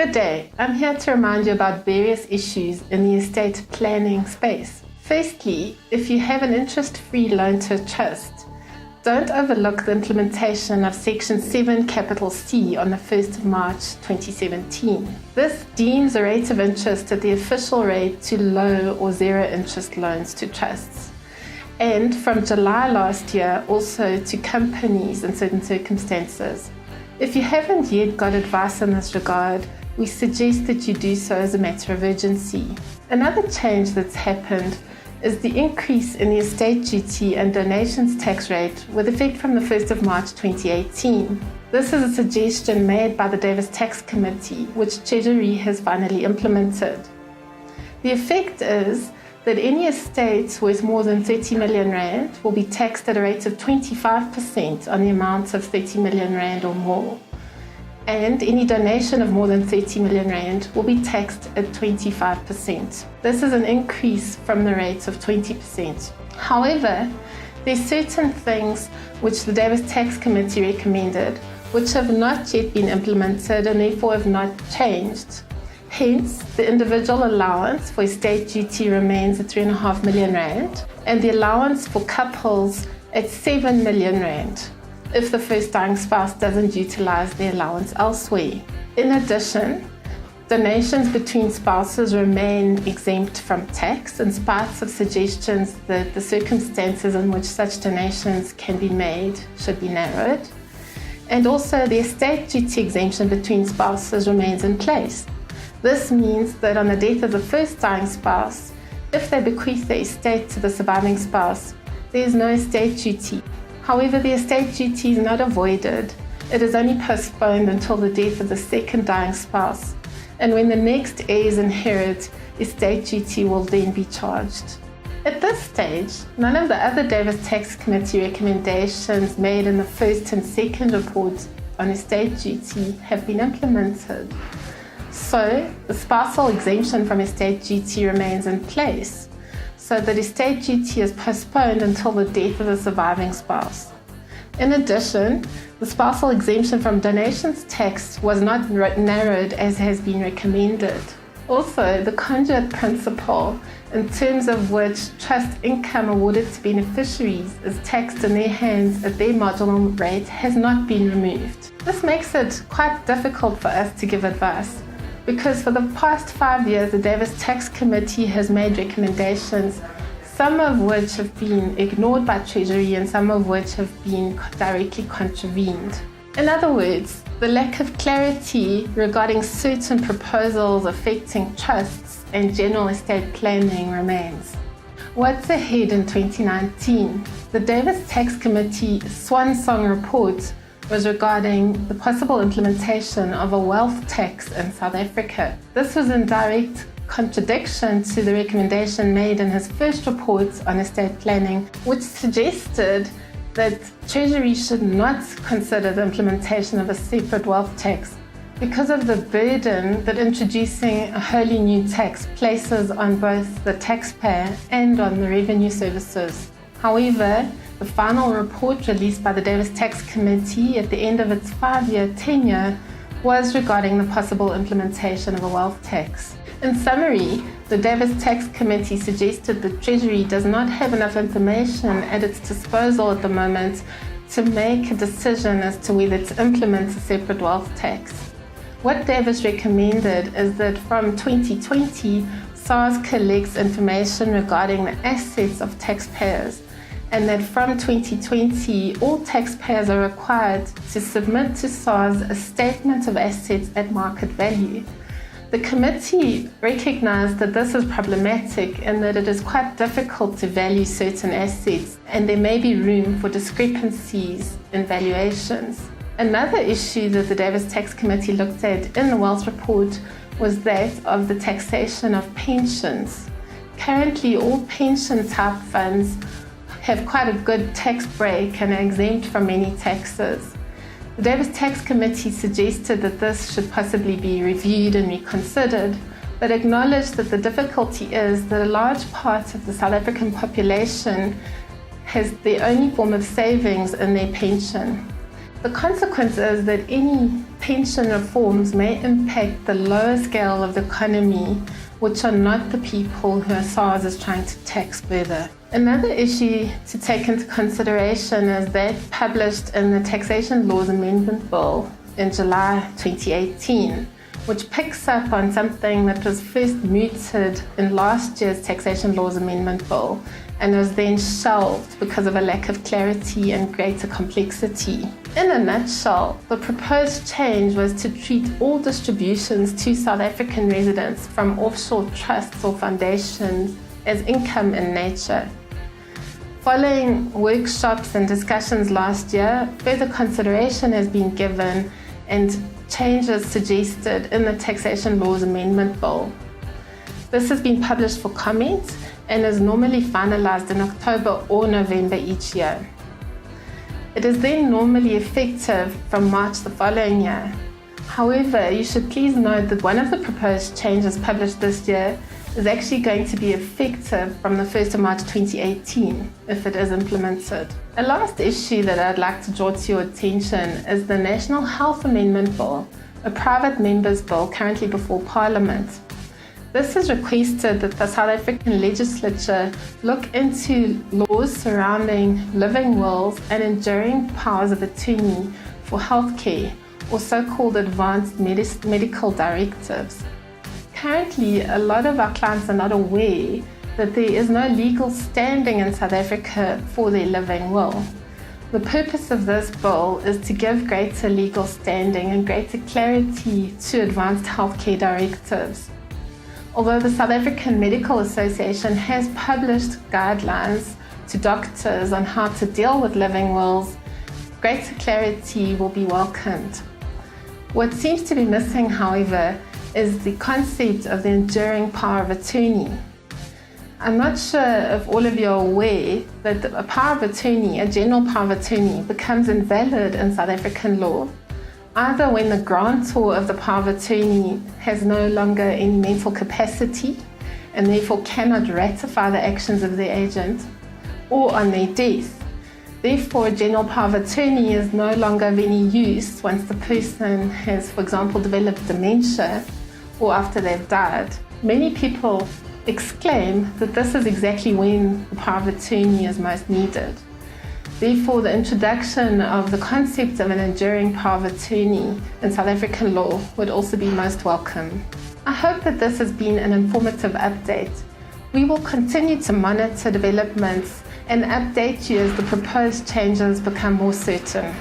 Good day, I'm here to remind you about various issues in the estate planning space. Firstly, if you have an interest-free loan to a trust, don't overlook the implementation of Section 7 capital C on the 1st of March 2017. This deems a rate of interest at the official rate to low or zero interest loans to trusts, and from July last year also to companies in certain circumstances. If you haven't yet got advice in this regard, we suggest that you do so as a matter of urgency. Another change that's happened is the increase in the estate duty and donations tax rate with effect from the 1st of March 2018. This is a suggestion made by the Davis Tax Committee, which Treasury has finally implemented. The effect is that any estate worth more than 30 million rand will be taxed at a rate of 25% on the amount of 30 million rand or more, and any donation of more than 30 million rand will be taxed at 25%. This is an increase from the rate of 20%. However, there are certain things which the Davis Tax Committee recommended which have not yet been implemented and therefore have not changed. Hence, the individual allowance for estate duty remains at 3.5 million rand and the allowance for couples at 7 million rand if the first dying spouse doesn't utilize their allowance elsewhere. In addition, donations between spouses remain exempt from tax in spite of suggestions that the circumstances in which such donations can be made should be narrowed. And also, the estate duty exemption between spouses remains in place. This means that on the death of the first dying spouse, if they bequeath their estate to the surviving spouse, there is no estate duty. However, the estate duty is not avoided. It is only postponed until the death of the second dying spouse, and when the next heirs inherit, estate duty will then be charged. At this stage, none of the other Davis Tax Committee recommendations made in the first and second reports on estate duty have been implemented. So, the spousal exemption from estate duty remains in place, so that estate duty is postponed until the death of the surviving spouse. In addition, the spousal exemption from donations tax was not narrowed as has been recommended. Also, the conduit principle, in terms of which trust income awarded to beneficiaries is taxed in their hands at their marginal rate, has not been removed. This makes it quite difficult for us to give advice, because for the past 5 years the Davis Tax Committee has made recommendations, some of which have been ignored by Treasury and some of which have been directly contravened. In other words, the lack of clarity regarding certain proposals affecting trusts and general estate planning remains. What's ahead in 2019? The Davis Tax Committee Swan Song report was regarding the possible implementation of a wealth tax in South Africa. This was in direct contradiction to the recommendation made in his first report on estate planning, which suggested that Treasury should not consider the implementation of a separate wealth tax because of the burden that introducing a wholly new tax places on both the taxpayer and on the revenue services. However, the final report released by the Davis Tax Committee at the end of its 5-year tenure was regarding the possible implementation of a wealth tax. In summary, the Davis Tax Committee suggested that Treasury does not have enough information at its disposal at the moment to make a decision as to whether to implement a separate wealth tax. What Davis recommended is that from 2020, SARS collects information regarding the assets of taxpayers, and that from 2020, all taxpayers are required to submit to SARS a statement of assets at market value. The committee recognized that this is problematic and that it is quite difficult to value certain assets, and there may be room for discrepancies in valuations. Another issue that the Davis Tax Committee looked at in the wealth report was that of the taxation of pensions. Currently, all pension type funds have quite a good tax break and are exempt from many taxes. The Davis Tax Committee suggested that this should possibly be reviewed and reconsidered, but acknowledged that the difficulty is that a large part of the South African population has their only form of savings in their pension. The consequence is that any pension reforms may impact the lower scale of the economy, which are not the people who SARS is trying to tax further. Another issue to take into consideration is that published in the Taxation Laws Amendment Bill in July 2018, which picks up on something that was first mooted in last year's Taxation Laws Amendment Bill and was then shelved because of a lack of clarity and greater complexity. In a nutshell, the proposed change was to treat all distributions to South African residents from offshore trusts or foundations as income in nature. Following workshops and discussions last year, further consideration has been given and changes suggested in the Taxation Laws Amendment Bill. This has been published for comment and is normally finalised in October or November each year. It is then normally effective from March the following year. However, you should please note that one of the proposed changes published this year is actually going to be effective from the 1st of March 2018 if it is implemented. A last issue that I'd like to draw to your attention is the National Health Amendment Bill, a private member's bill currently before Parliament. This has requested that the South African legislature look into laws surrounding living wills and enduring powers of attorney for healthcare, or so-called advanced medical directives. Currently, a lot of our clients are not aware that there is no legal standing in South Africa for their living will. The purpose of this bill is to give greater legal standing and greater clarity to advanced healthcare directives. Although the South African Medical Association has published guidelines to doctors on how to deal with living wills, greater clarity will be welcomed. What seems to be missing, however, is the concept of the enduring power of attorney. I'm not sure if all of you are aware that a power of attorney, a general power of attorney, becomes invalid in South African law, either when the grantor of the power of attorney has no longer any mental capacity and therefore cannot ratify the actions of their agent, or on their death. Therefore, a general power of attorney is no longer of any use once the person has, for example, developed dementia or after they've died. Many people exclaim that this is exactly when the power of attorney is most needed. Therefore, the introduction of the concept of an enduring power of attorney in South African law would also be most welcome. I hope that this has been an informative update. We will continue to monitor developments and update you as the proposed changes become more certain.